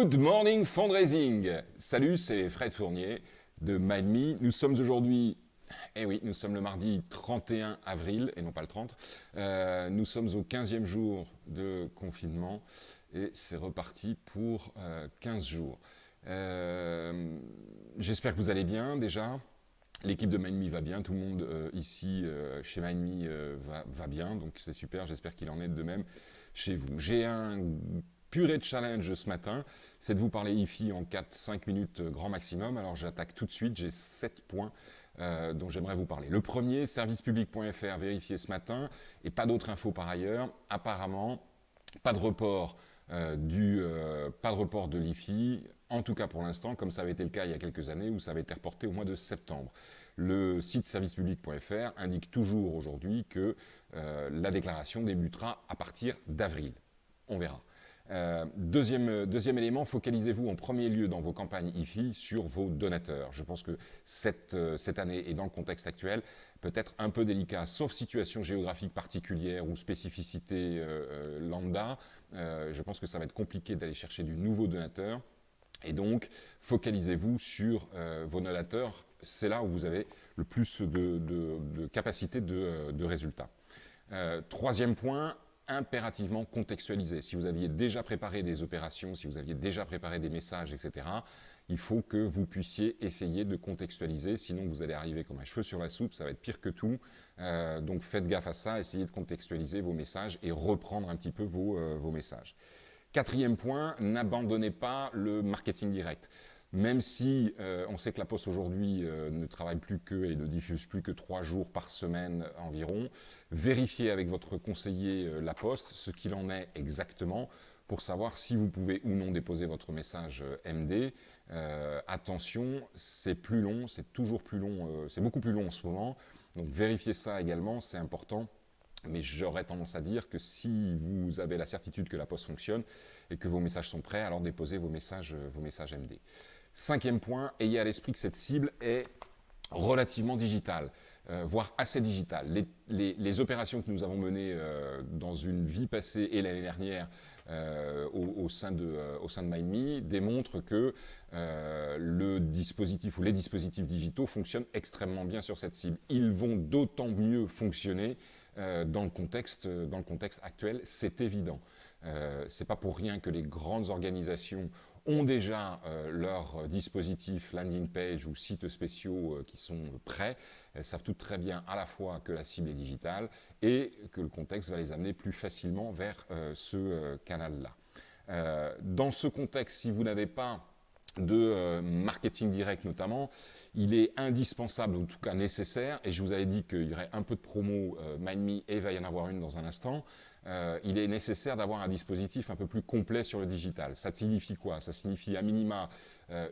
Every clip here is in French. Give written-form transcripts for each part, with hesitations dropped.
Good morning fundraising. Salut, c'est Fred Fournier de MindMe. Nous sommes aujourd'hui, nous sommes le mardi 31 avril et non pas le 30. Nous sommes au 15e jour de confinement et c'est reparti pour 15 jours. J'espère que vous allez bien déjà. L'équipe de MindMe va bien, tout le monde ici chez MindMe va bien, donc c'est super, j'espère qu'il en est de même chez vous. J'ai un purée de challenge ce matin, c'est de vous parler IFI en 4-5 minutes grand maximum. Alors j'attaque tout de suite, j'ai 7 points dont j'aimerais vous parler. Le premier, servicepublic.fr, vérifié ce matin, et pas d'autres infos par ailleurs. Apparemment, pas de report de l'IFI, en tout cas pour l'instant, comme ça avait été le cas il y a quelques années où ça avait été reporté au mois de septembre. Le site servicepublic.fr indique toujours aujourd'hui que la déclaration débutera à partir d'avril. On verra. Deuxième élément, focalisez-vous en premier lieu dans vos campagnes IFI sur vos donateurs. Je pense que cette année et dans le contexte actuel, peut être un peu délicat, sauf situation géographique particulière ou spécificité lambda. Je pense que ça va être compliqué d'aller chercher du nouveau donateur. Et donc, focalisez-vous sur vos donateurs. C'est là où vous avez le plus de capacité de résultats. Troisième point, impérativement contextualiser. Si vous aviez déjà préparé des opérations, si vous aviez déjà préparé des messages, etc., il faut que vous puissiez essayer de contextualiser, sinon vous allez arriver comme un cheveu sur la soupe, ça va être pire que tout. Donc faites gaffe à ça, essayez de contextualiser vos messages et reprendre un petit peu vos messages. Quatrième point, n'abandonnez pas le marketing direct. Même si on sait que la Poste aujourd'hui ne travaille plus que et ne diffuse plus que 3 jours par semaine environ, vérifiez avec votre conseiller La Poste ce qu'il en est exactement pour savoir si vous pouvez ou non déposer votre message MD. Attention, c'est plus long, c'est toujours plus long, c'est beaucoup plus long en ce moment, donc vérifiez ça également, c'est important. Mais j'aurais tendance à dire que si vous avez la certitude que la Poste fonctionne et que vos messages sont prêts, alors déposez vos messages MD. Cinquième point, ayez à l'esprit que cette cible est relativement digitale, voire assez digitale. Les opérations que nous avons menées dans une vie passée et l'année dernière au sein de MindMe démontrent que le dispositif ou les dispositifs digitaux fonctionnent extrêmement bien sur cette cible. Ils vont d'autant mieux fonctionner dans le contexte actuel, c'est évident. C'est pas pour rien que les grandes organisations ont déjà leurs dispositifs landing page ou sites spéciaux qui sont prêts. Elles savent toutes très bien à la fois que la cible est digitale et que le contexte va les amener plus facilement vers ce canal-là. Dans ce contexte, si vous n'avez pas de marketing direct notamment, il est indispensable, en tout cas nécessaire, et je vous avais dit qu'il y aurait un peu de promo MindMe et il va y en avoir une dans un instant, il est nécessaire d'avoir un dispositif un peu plus complet sur le digital. Ça signifie quoi? Ça signifie à minima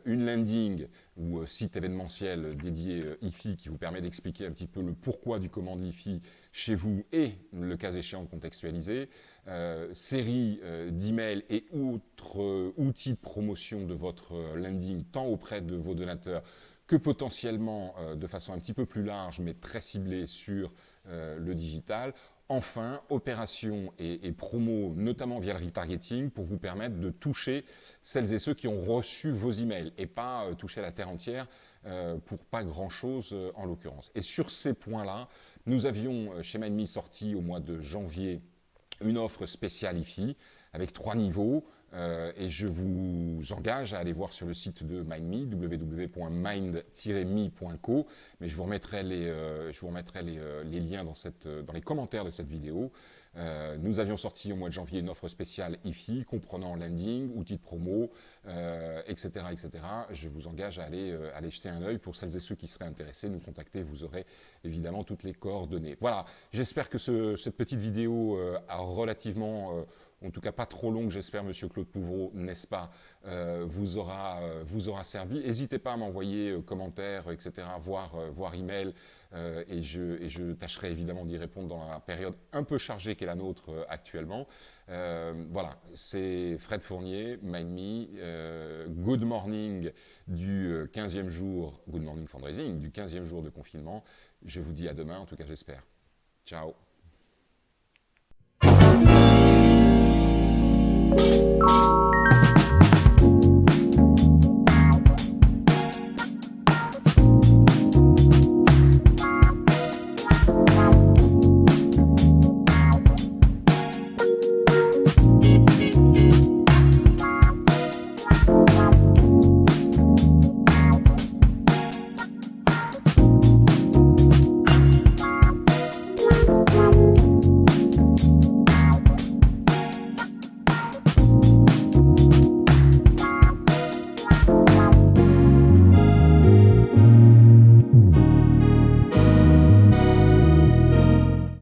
une landing ou site événementiel dédié IFI qui vous permet d'expliquer un petit peu le pourquoi du comment de l'IFI chez vous et le cas échéant contextualisé, série d'emails et autres outils de promotion de votre landing tant auprès de vos donateurs que potentiellement de façon un petit peu plus large mais très ciblée sur le digital. Enfin, opérations et promos, notamment via le retargeting, pour vous permettre de toucher celles et ceux qui ont reçu vos emails et pas toucher la terre entière pour pas grand-chose en l'occurrence. Et sur ces points-là, nous avions chez MindMe sorti au mois de janvier une offre spéciale IFI avec 3 niveaux. Et je vous engage à aller voir sur le site de MindMe, www.mind-me.co, mais je vous remettrai les liens dans les commentaires de cette vidéo. Nous avions sorti au mois de janvier une offre spéciale IFI, comprenant landing, outils de promo, etc., etc. Je vous engage à aller jeter un œil. Pour celles et ceux qui seraient intéressés, nous contacter, vous aurez évidemment toutes les coordonnées. Voilà, j'espère que cette petite vidéo a relativement... en tout cas pas trop longue, j'espère, Monsieur Claude Pouvreau, n'est-ce pas, vous aura servi. N'hésitez pas à m'envoyer commentaires, etc., voire email, et je tâcherai évidemment d'y répondre dans la période un peu chargée qu'est la nôtre actuellement. Voilà, c'est Fred Fournier, MindMe, good morning du 15e jour, good morning fundraising, du 15e jour de confinement. Je vous dis à demain, en tout cas j'espère. Ciao.